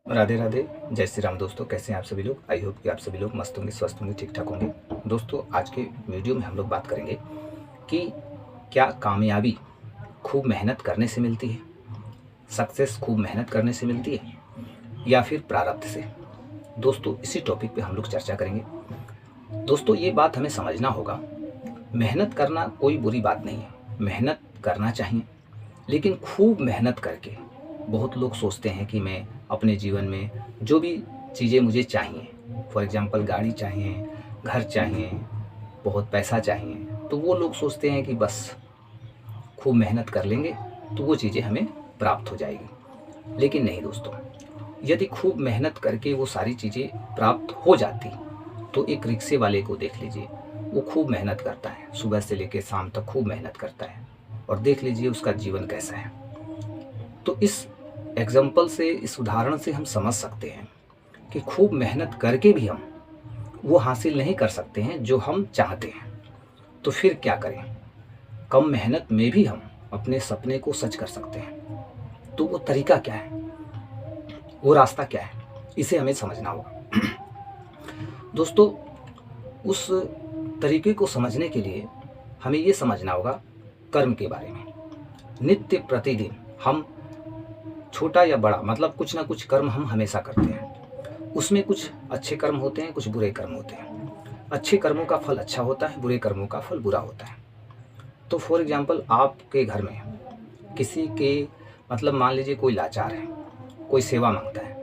राधे राधे। जय श्री राम। दोस्तों, कैसे हैं आप सभी लोग? आई होप कि आप सभी लोग मस्त होंगे, स्वस्थ होंगे, ठीक ठाक होंगे। दोस्तों, आज के वीडियो में हम लोग बात करेंगे कि क्या कामयाबी खूब मेहनत करने से मिलती है, सक्सेस खूब मेहनत करने से मिलती है, या फिर प्रारब्ध से। दोस्तों, इसी टॉपिक पे हम लोग चर्चा करेंगे। दोस्तों, ये बात हमें समझना होगा, मेहनत करना कोई बुरी बात नहीं है, मेहनत करना चाहिए, लेकिन खूब मेहनत करके बहुत लोग सोचते हैं कि मैं अपने जीवन में जो भी चीज़ें मुझे चाहिए, फॉर एग्ज़ाम्पल गाड़ी चाहिए, घर चाहिए, बहुत पैसा चाहिए, तो वो लोग सोचते हैं कि बस खूब मेहनत कर लेंगे तो वो चीज़ें हमें प्राप्त हो जाएगी। लेकिन नहीं दोस्तों, यदि खूब मेहनत करके वो सारी चीज़ें प्राप्त हो जाती तो एक रिक्शे वाले को देख लीजिए, वो खूब मेहनत करता है, सुबह से लेकर शाम तक खूब मेहनत करता है, और देख लीजिए उसका जीवन कैसा है। तो इस एग्जाम्पल से, इस उदाहरण से हम समझ सकते हैं कि खूब मेहनत करके भी हम वो हासिल नहीं कर सकते हैं जो हम चाहते हैं। तो फिर क्या करें? कम मेहनत में भी हम अपने सपने को सच कर सकते हैं। तो वो तरीका क्या है, वो रास्ता क्या है, इसे हमें समझना होगा। दोस्तों, उस तरीके को समझने के लिए हमें ये समझना होगा कर्म के बारे में। नित्य प्रतिदिन हम छोटा या बड़ा, मतलब कुछ ना कुछ कर्म हम हमेशा करते हैं। उसमें कुछ अच्छे कर्म होते हैं, कुछ बुरे कर्म होते हैं। अच्छे कर्मों का फल अच्छा होता है, बुरे कर्मों का फल बुरा होता है। तो फॉर एग्जांपल, आपके घर में किसी के, मतलब मान लीजिए कोई लाचार है, कोई सेवा मांगता है,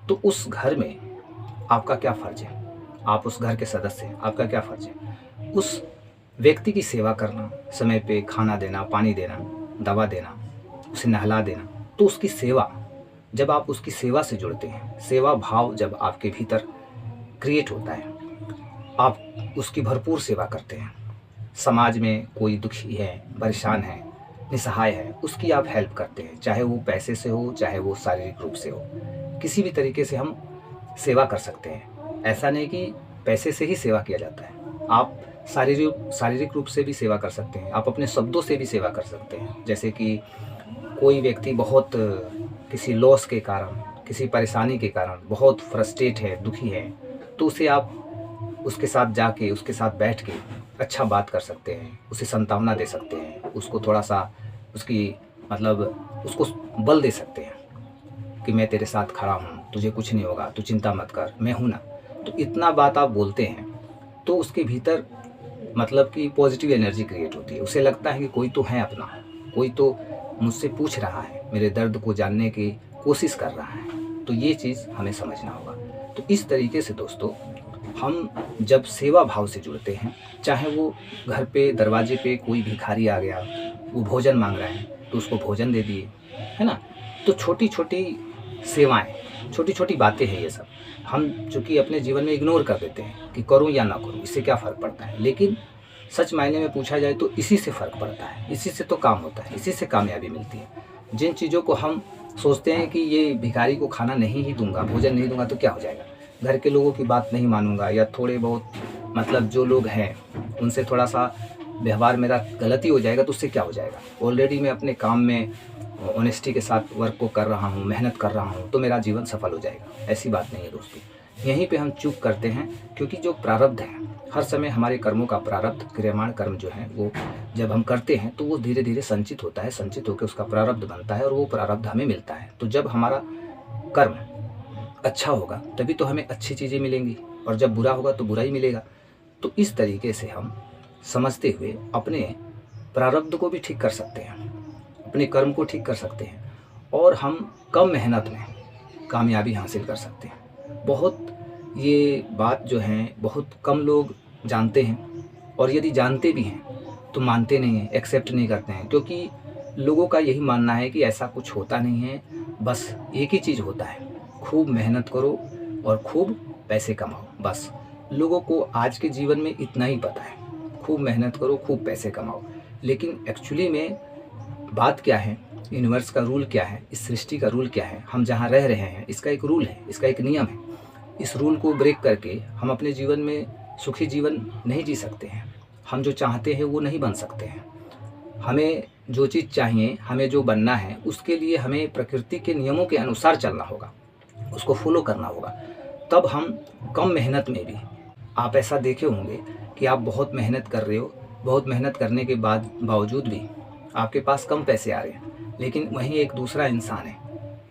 तो उस घर में आपका क्या फ़र्ज़ है? आप उस घर के सदस्य हैं, आपका क्या फ़र्ज़ है? उस व्यक्ति की सेवा करना, समय पे खाना देना, पानी देना, दवा देना, उसे नहला देना। तो उसकी सेवा, जब आप उसकी सेवा से जुड़ते हैं, सेवा भाव जब आपके भीतर क्रिएट होता है, आप उसकी भरपूर सेवा करते हैं। समाज में कोई दुखी है, परेशान है, निसहाय है, उसकी आप हेल्प करते हैं, चाहे वो पैसे से हो, चाहे वो शारीरिक रूप से हो। किसी भी तरीके से हम सेवा कर सकते हैं। ऐसा नहीं कि पैसे से ही सेवा किया जाता है, आप शारीरिक रूप से भी सेवा कर सकते हैं, आप अपने शब्दों से भी सेवा कर सकते हैं। जैसे कि कोई व्यक्ति बहुत किसी लॉस के कारण, किसी परेशानी के कारण बहुत फ्रस्ट्रेट है, दुखी है, तो उसे आप उसके साथ जाके, उसके साथ बैठ के अच्छा बात कर सकते हैं, उसे सांत्वना दे सकते हैं, उसको थोड़ा-सा उसकी, मतलब उसको बल दे सकते हैं कि मैं तेरे साथ खड़ा हूँ, तुझे कुछ नहीं होगा, तू चिंता मत कर, मैं हूँ ना। तो इतना बात आप बोलते हैं तो उसके भीतर, मतलब कि पॉजिटिव एनर्जी क्रिएट होती है। उसे लगता है कि कोई तो है अपना, कोई तो मुझसे पूछ रहा है, मेरे दर्द को जानने की कोशिश कर रहा है। तो ये चीज़ हमें समझना होगा। तो इस तरीके से दोस्तों, हम जब सेवा भाव से जुड़ते हैं, चाहे वो घर पे दरवाजे पे कोई भिखारी आ गया, वो भोजन मांग रहा है, तो उसको भोजन दे दिए, है ना? तो छोटी-छोटी सेवाएँ, छोटी-छोटी बातें हैं ये सब। हम चूँकि अपने जीवन में इग्नोर कर देते हैं कि करूँ या ना करूँ, इससे क्या फ़र्क पड़ता है? लेकिन सच मायने में पूछा जाए तो इसी से फ़र्क पड़ता है, इसी से तो काम होता है, इसी से कामयाबी मिलती है। जिन चीज़ों को हम सोचते हैं कि ये भिखारी को खाना नहीं ही दूँगा, भोजन नहीं दूँगा तो क्या हो जाएगा? घर के लोगों की बात नहीं मानूँगा, या थोड़े बहुत, मतलब जो लोग हैं उनसे थोड़ा-सा व्यवहार मेरा गलत ही हो जाएगा, तो उससे क्या हो जाएगा? ऑलरेडी मैं अपने काम में ऑनेस्टी के साथ वर्क को कर रहा हूँ, मेहनत कर रहा हूँ, तो मेरा जीवन सफल हो जाएगा। ऐसी बात नहीं है दोस्तों। यहीं पे हम चूक करते हैं, क्योंकि जो प्रारब्ध है, हर समय हमारे कर्मों का प्रारब्ध, क्रियामाण कर्म जो है, वो जब हम करते हैं तो वो धीरे-धीरे संचित होता है, संचित होकर उसका प्रारब्ध बनता है और वो प्रारब्ध हमें मिलता है। तो जब हमारा कर्म अच्छा होगा तभी तो हमें अच्छी चीज़ें मिलेंगी, और जब बुरा होगा तो बुरा ही मिलेगा। तो इस तरीके से हम समझते हुए अपने प्रारब्ध को भी ठीक कर सकते हैं, अपने कर्म को ठीक कर सकते हैं, और हम कम मेहनत में कामयाबी हासिल कर सकते हैं। बहुत ये बात जो है बहुत कम लोग जानते हैं, और यदि जानते भी हैं तो मानते नहीं हैं, एक्सेप्ट नहीं करते हैं, क्योंकि लोगों का यही मानना है कि ऐसा कुछ होता नहीं है, बस एक ही चीज़ होता है, खूब मेहनत करो और खूब पैसे कमाओ। बस लोगों को आज के जीवन में इतना ही पता है, खूब मेहनत करो, खूब पैसे कमाओ। लेकिन एक्चुअली में बात क्या है, यूनिवर्स का रूल क्या है, इस सृष्टि का रूल क्या है, हम जहाँ रह रहे हैं इसका एक रूल है, इसका एक नियम है। इस रूल को ब्रेक करके हम अपने जीवन में सुखी जीवन नहीं जी सकते हैं। हम जो चाहते हैं वो नहीं बन सकते हैं। हमें जो चीज़ चाहिए, हमें जो बनना है, उसके लिए हमें प्रकृति के नियमों के अनुसार चलना होगा। उसको फॉलो करना होगा। तब हम कम मेहनत में भी, आप ऐसा देखे होंगे कि आप बहुत मेहनत कर रहे हो, बहुत मेहनत करने के बावजूद भी आपके पास कम पैसे आ रहे हैं, लेकिन वहीं एक दूसरा इंसान है,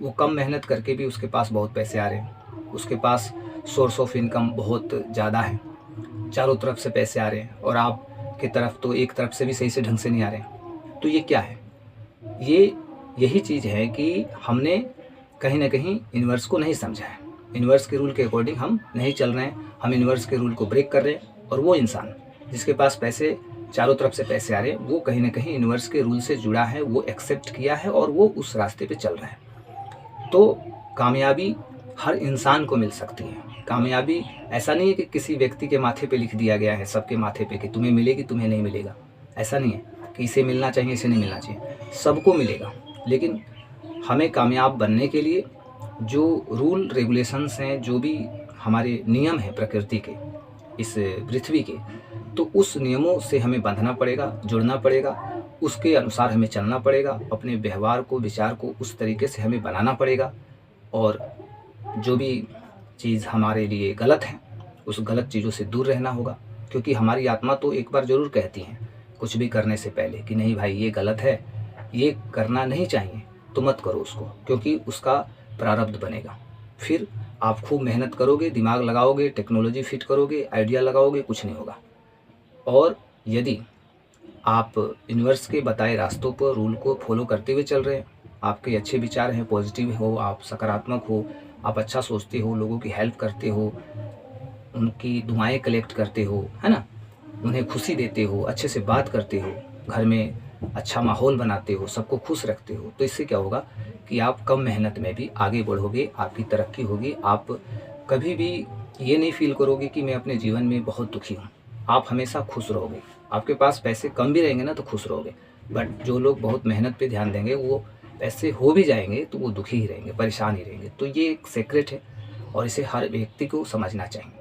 वो कम मेहनत करके भी उसके पास बहुत पैसे आ रहे हैं, उसके पास सोर्स ऑफ इनकम बहुत ज़्यादा है, चारों तरफ से पैसे आ रहे हैं, और आप की तरफ तो एक तरफ से भी सही से ढंग से नहीं आ रहे हैं। तो ये क्या है? ये यही चीज़ है कि हमने कहीं ना कहीं यूनिवर्स को नहीं समझा है, यूनिवर्स के रूल के अकॉर्डिंग हम नहीं चल रहे हैं, हम यूनिवर्स के रूल को ब्रेक कर रहे हैं। और वो इंसान जिसके पास पैसे, चारों तरफ से पैसे आ रहे हैं, वो कहीं ना कहीं यूनिवर्स के रूल से जुड़ा है, वो एक्सेप्ट किया है और वो उस रास्ते पे चल रहा है। तो कामयाबी हर इंसान को मिल सकती है। कामयाबी ऐसा नहीं है कि किसी व्यक्ति के माथे पे लिख दिया गया है, सबके माथे पे, कि तुम्हें मिलेगी, तुम्हें नहीं मिलेगा। ऐसा नहीं है कि इसे मिलना चाहिए, इसे नहीं मिलना चाहिए, सबको मिलेगा। लेकिन हमें कामयाब बनने के लिए जो रूल रेगुलेशंस हैं, जो भी हमारे नियम हैं प्रकृति के, इस पृथ्वी के, तो उस नियमों से हमें बंधना पड़ेगा, जुड़ना पड़ेगा, उसके अनुसार हमें चलना पड़ेगा, अपने व्यवहार को, विचार को उस तरीके से हमें बनाना पड़ेगा। और जो भी चीज़ हमारे लिए गलत है, उस गलत चीज़ों से दूर रहना होगा। क्योंकि हमारी आत्मा तो एक बार ज़रूर कहती है कुछ भी करने से पहले कि नहीं भाई, ये गलत है, ये करना नहीं चाहिए, तो मत करो उसको, क्योंकि उसका प्रारब्ध बनेगा। फिर आप खूब मेहनत करोगे, दिमाग लगाओगे, टेक्नोलॉजी फिट करोगे, आइडिया लगाओगे, कुछ नहीं होगा। और यदि आप यूनिवर्स के बताए रास्तों पर, रूल को फॉलो करते हुए चल रहे हैं, आपके अच्छे विचार हैं, पॉजिटिव हो, आप सकारात्मक हो, आप अच्छा सोचते हो, लोगों की हेल्प करते हो, उनकी दुआएं कलेक्ट करते हो, है ना, उन्हें खुशी देते हो, अच्छे से बात करते हो, घर में अच्छा माहौल बनाते हो, सबको खुश रखते हो, तो इससे क्या होगा कि आप कम मेहनत में भी आगे बढ़ोगे, आपकी तरक्की होगी। आप कभी भी ये नहीं फील करोगे कि मैं अपने जीवन में बहुत दुखी हूँ। आप हमेशा खुश रहोगे। आपके पास पैसे कम भी रहेंगे ना तो खुश रहोगे, बट जो लोग बहुत मेहनत पे ध्यान देंगे, वो पैसे हो भी जाएंगे तो वो दुखी ही रहेंगे, परेशान ही रहेंगे। तो ये एक सीक्रेट है और इसे हर व्यक्ति को समझना चाहिए।